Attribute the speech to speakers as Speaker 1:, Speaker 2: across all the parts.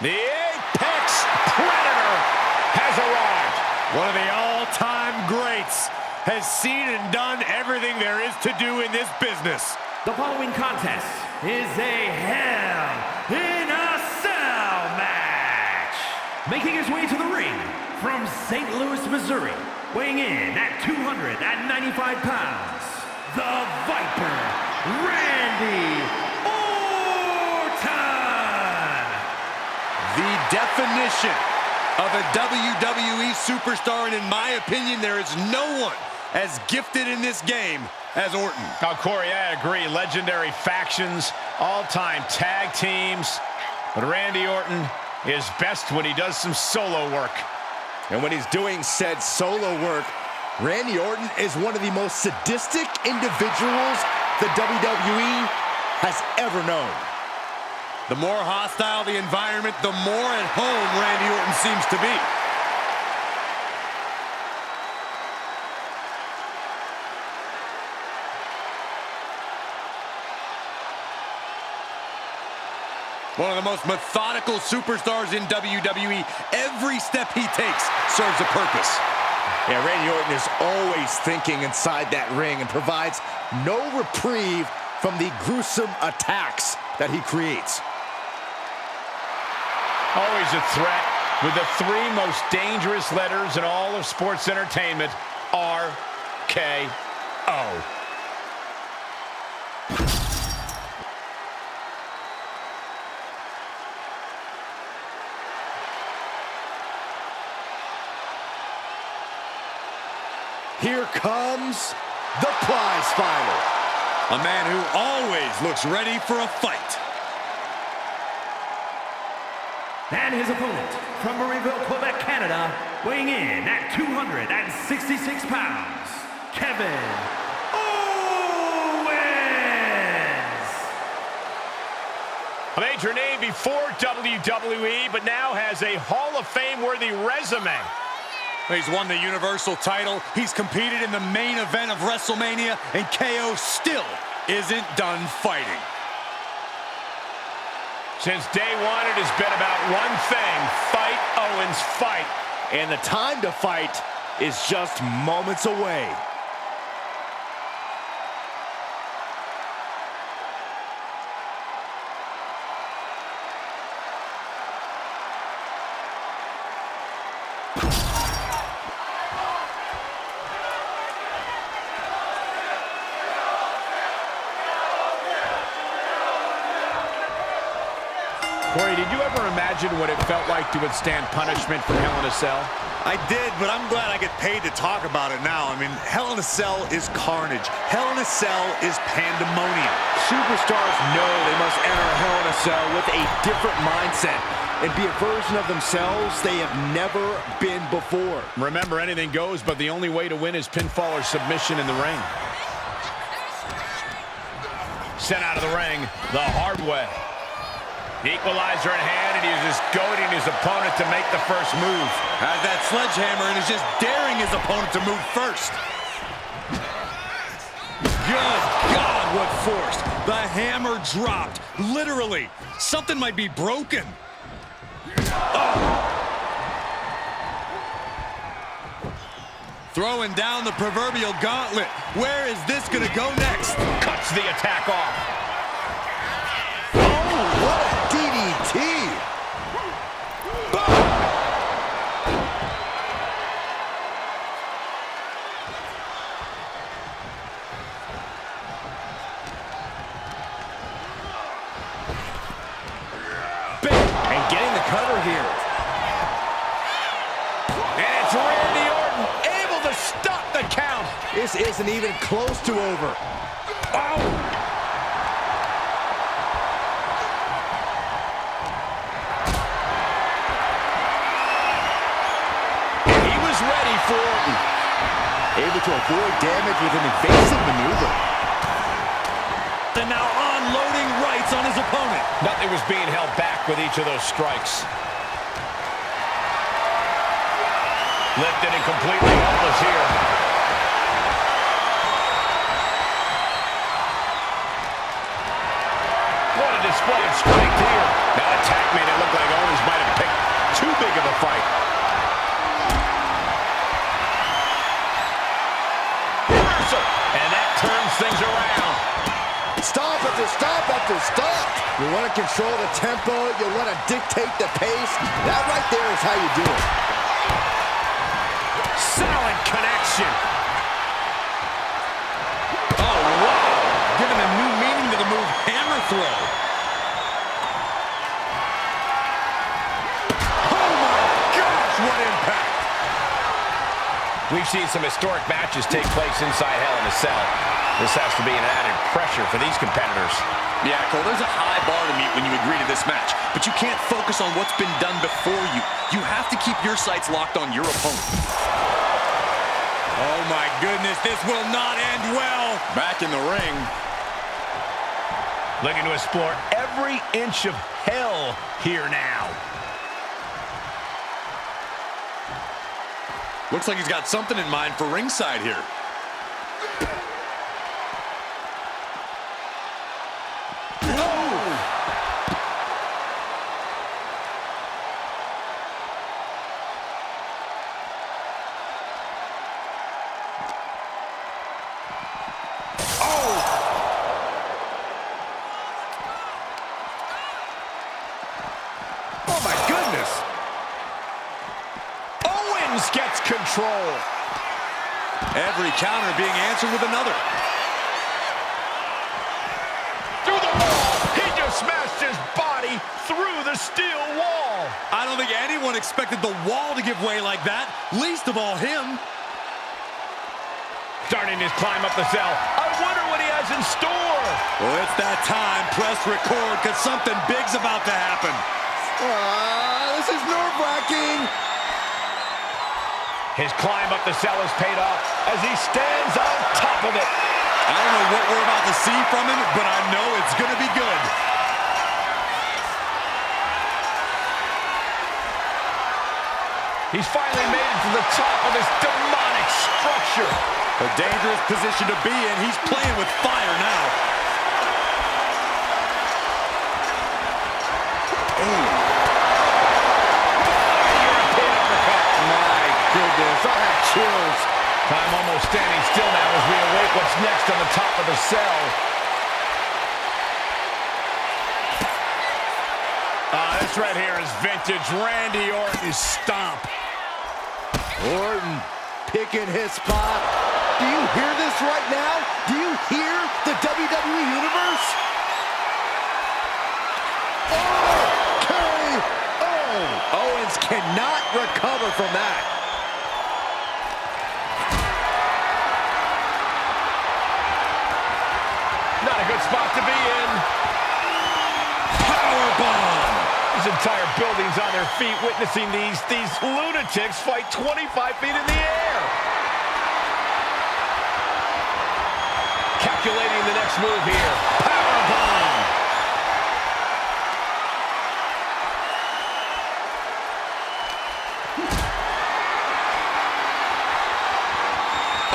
Speaker 1: The Apex Predator has arrived. One of the all-time greats has seen and done everything there is to do in this business.
Speaker 2: The following contest is a Hell in a Cell match. Making his way to the ring from St. Louis, Missouri, weighing in at 295 pounds, the Viper, Randy Orton.
Speaker 1: The definition of a WWE superstar, and in my opinion, there is no one as gifted in this game as Orton. Oh, Corey, I agree. Legendary factions, all-time tag teams. But Randy Orton is best when he does some solo work.
Speaker 3: And when he's doing said solo work, Randy Orton is one of the most sadistic individuals the WWE has ever known.
Speaker 1: The more hostile the environment, the more at home Randy Orton seems to be. One of the most methodical superstars in WWE. Every step he takes serves a purpose.
Speaker 3: Yeah, Randy Orton is always thinking inside that ring and provides no reprieve from the gruesome attacks that he creates.
Speaker 1: Always a threat with the three most dangerous letters in all of sports entertainment, RKO.
Speaker 3: Here comes the prize fighter.
Speaker 1: A man who always looks ready for a fight.
Speaker 2: And his opponent from Marieville, Quebec, Canada, weighing in at 266 pounds, Kevin Owens.
Speaker 1: A major name before WWE, but now has a Hall of Fame-worthy resume. He's won the Universal title, he's competed in the main event of WrestleMania, and KO still isn't done fighting. Since day one, it has been about one thing: fight, Owens, fight.
Speaker 3: And the time to fight is just moments away.
Speaker 1: Corey, did you ever imagine what it felt like to withstand punishment from Hell in a Cell?
Speaker 4: I did, but I'm glad I get paid to talk about it now. I mean, Hell in a Cell is carnage. Hell in a Cell is pandemonium.
Speaker 3: Superstars know they must enter Hell in a Cell with a different mindset and be a version of themselves they have never been before.
Speaker 1: Remember, anything goes, but the only way to win is pinfall or submission in the ring. Sent out of the ring the hard way. Equalizer in hand, and he's just goading his opponent to make the first move.
Speaker 4: Has that sledgehammer and is just daring his opponent to move first.
Speaker 1: Good God, what force. The hammer dropped. Literally. Something might be broken. Oh. Throwing down the proverbial gauntlet. Where is this going to go next? Cuts the attack off.
Speaker 3: What a DDT! Big, and getting the cover here.
Speaker 1: And it's Randy Orton able to stop the count.
Speaker 3: This isn't even close to over.
Speaker 1: Oh!
Speaker 3: Orton able to avoid damage with an evasive maneuver.
Speaker 1: And now unloading rights on his opponent. Nothing was being held back with each of those strikes. Lifted and completely helpless here. What a display of strength here. That attack made it look like Owens might big of a fight. Reversal. And that turns things around.
Speaker 3: Stop after stop after stop. You want to control the tempo. You want to dictate the pace. That right there is how you do it.
Speaker 1: Solid connection. Oh, wow. Giving a new meaning to the move hammer throw. Oh, my gosh, what impact. We've seen some historic matches take place inside Hell in a Cell. This has to be an added pressure for these competitors.
Speaker 5: Yeah, Cole, there's a high bar to meet when you agree to this match, but you can't focus on what's been done before you. You have to keep your sights locked on your opponent.
Speaker 1: Oh, my goodness, this will not end well.
Speaker 5: Back in the ring.
Speaker 1: Looking to explore every inch of hell here now.
Speaker 5: Looks like he's got something in mind for ringside here.
Speaker 1: Oh, my goodness. Owens gets control.
Speaker 5: Every counter being answered with another.
Speaker 1: Through the wall. He just smashed his body through the steel wall.
Speaker 5: I don't think anyone expected the wall to give way like that, least of all him.
Speaker 1: Starting his climb up the cell. I wonder what he has in store.
Speaker 5: Well, it's that time. Press record, because something big's about to happen.
Speaker 3: This is nerve-wracking.
Speaker 1: His climb up the cell has paid off as he stands on top of it.
Speaker 5: I don't know what we're about to see from him, but I know it's going to be good.
Speaker 1: He's finally made it to the top of this demonic structure.
Speaker 5: A dangerous position to be in. He's playing with fire now.
Speaker 3: Goodness, I have chills.
Speaker 1: Time almost standing still now as we await what's next on the top of the cell. This right here is vintage Randy Orton's stomp.
Speaker 3: Orton picking his spot. Do you hear this right now? Do you hear the WWE Universe? Oh, KO! Owens cannot recover from that.
Speaker 1: Not a good spot to be in. Powerbomb. This entire building's on their feet witnessing these lunatics fight 25 feet in the air. Calculating the next move here. Powerbomb.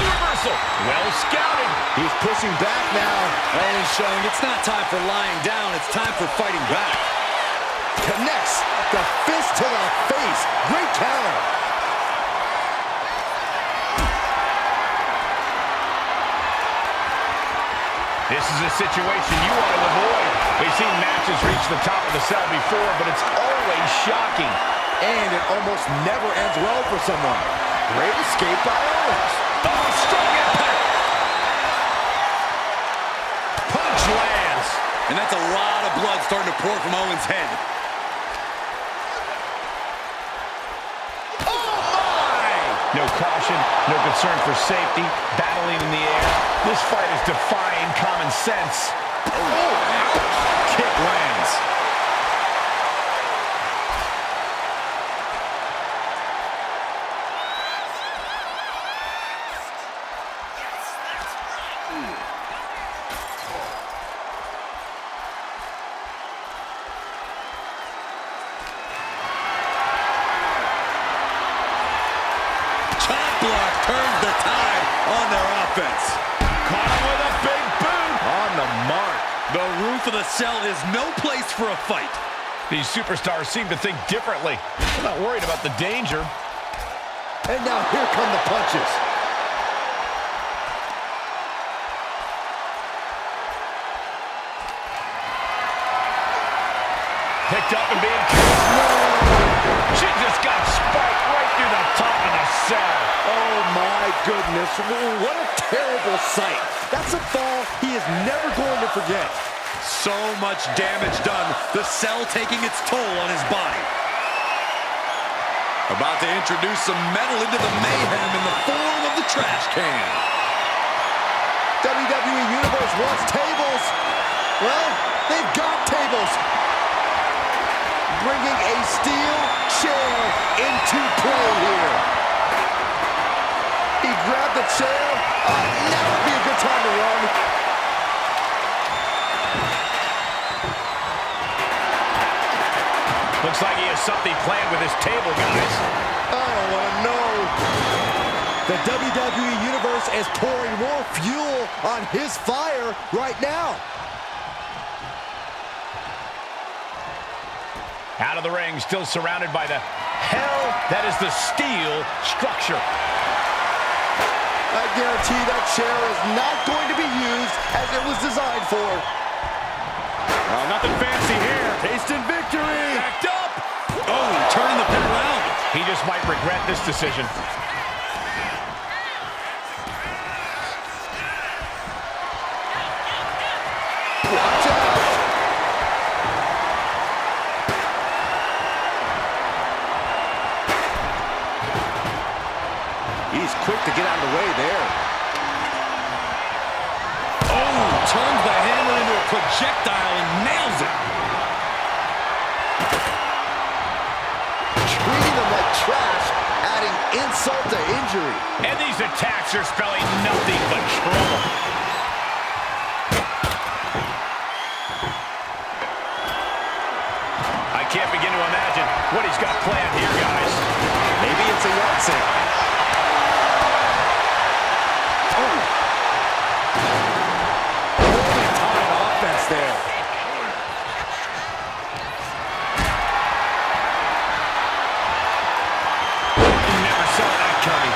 Speaker 1: Reversal. Well scouted.
Speaker 3: He's pushing back now.
Speaker 5: Owens showing it's not time for lying down. It's time for fighting back.
Speaker 3: Connects the fist to the face. Great counter.
Speaker 1: This is a situation you want to avoid. We've seen matches reach the top of the cell before, but it's always shocking.
Speaker 3: And it almost never ends well for someone. Great escape by Owens.
Speaker 1: Oh, strong impact. Punch lands.
Speaker 5: And that's a lot of blood starting to pour from Owens' head.
Speaker 1: No caution, no concern for safety, battling in the air. This fight is defying common sense. Oh, kick lands.
Speaker 5: Turns the tide on their offense.
Speaker 1: Caught him with a big boot.
Speaker 5: On the mark. The roof of the cell is no place for a fight.
Speaker 1: These superstars seem to think differently. They're not worried about the danger.
Speaker 3: And now here come the punches.
Speaker 1: Picked up and being cast. She just got spiked right through the top of the cell.
Speaker 3: Oh my goodness, what a terrible sight. That's a fall he is never going to forget.
Speaker 1: So much damage done. The cell taking its toll on his body. About to introduce some metal into the mayhem in the form of the trash can.
Speaker 3: WWE Universe wants tables. Well, they've got tables. Bringing a steel chair into play here. He grabbed the chair. Now would be a good time to run.
Speaker 1: Looks like he has something planned with his table, guys.
Speaker 3: I don't want to know. The WWE Universe is pouring more fuel on his fire right now.
Speaker 1: Out of the ring, still surrounded by the hell that is the steel structure.
Speaker 3: I guarantee that chair is not going to be used as it was designed for.
Speaker 1: Nothing fancy here.
Speaker 3: Tasting victory.
Speaker 1: Backed up. Oh, turning the pin around. He just might regret this decision.
Speaker 3: Watch out. He's quick to get out of the way there.
Speaker 1: Oh, turns the hammer into a projectile and nails it.
Speaker 3: Treating them like trash, adding insult to injury.
Speaker 1: And these attacks are spelling nothing but trouble. I can't begin to imagine what he's got planned here, guys.
Speaker 3: Maybe it's a Yahtzee. There.
Speaker 1: Never saw that coming.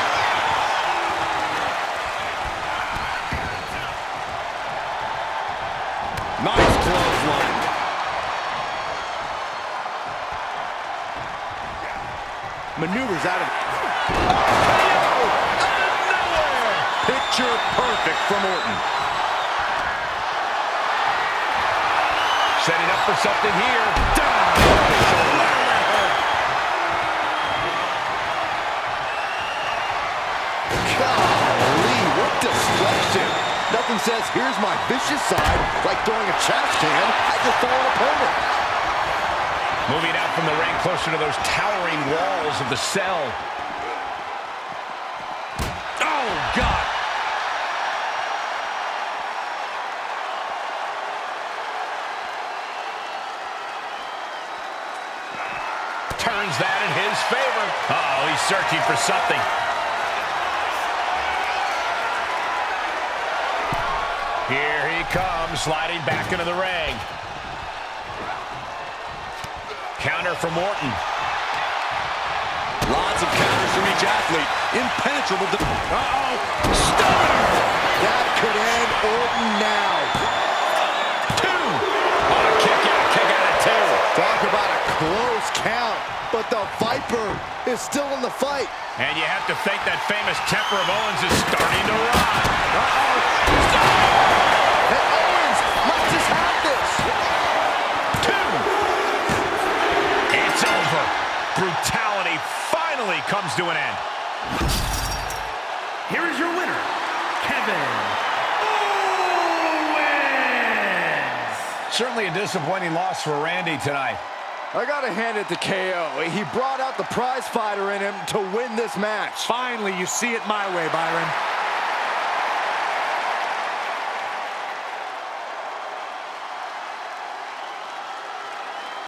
Speaker 1: Nice clothesline.
Speaker 3: Maneuvers out of
Speaker 1: nowhere. Picture perfect from Orton. Setting up for something here.
Speaker 3: Golly, what destruction. Nothing says, here's my vicious side, like throwing a trash can at your fallen opponent.
Speaker 1: Moving out from the ring closer to those towering walls of the cell. Oh, God. Turns that in his favor. Uh-oh, he's searching for something. Here he comes, sliding back into the ring. Counter from Orton. Lots of counters from each athlete. Impenetrable. Uh-oh, stunner!
Speaker 3: That could end Orton now.
Speaker 1: Two. Oh, kick out at two.
Speaker 3: Talk about a close count, but the Viper is still in the fight.
Speaker 1: And you have to think that famous temper of Owens is starting to rise. Uh-oh.
Speaker 3: And Owens might just have this.
Speaker 1: Two. It's over. Brutality finally comes to an end.
Speaker 2: Here is your winner, Kevin Owens.
Speaker 1: Certainly a disappointing loss for Randy tonight.
Speaker 3: I gotta hand it to KO. He brought out the prize fighter in him to win this match.
Speaker 1: Finally, you see it my way, Byron.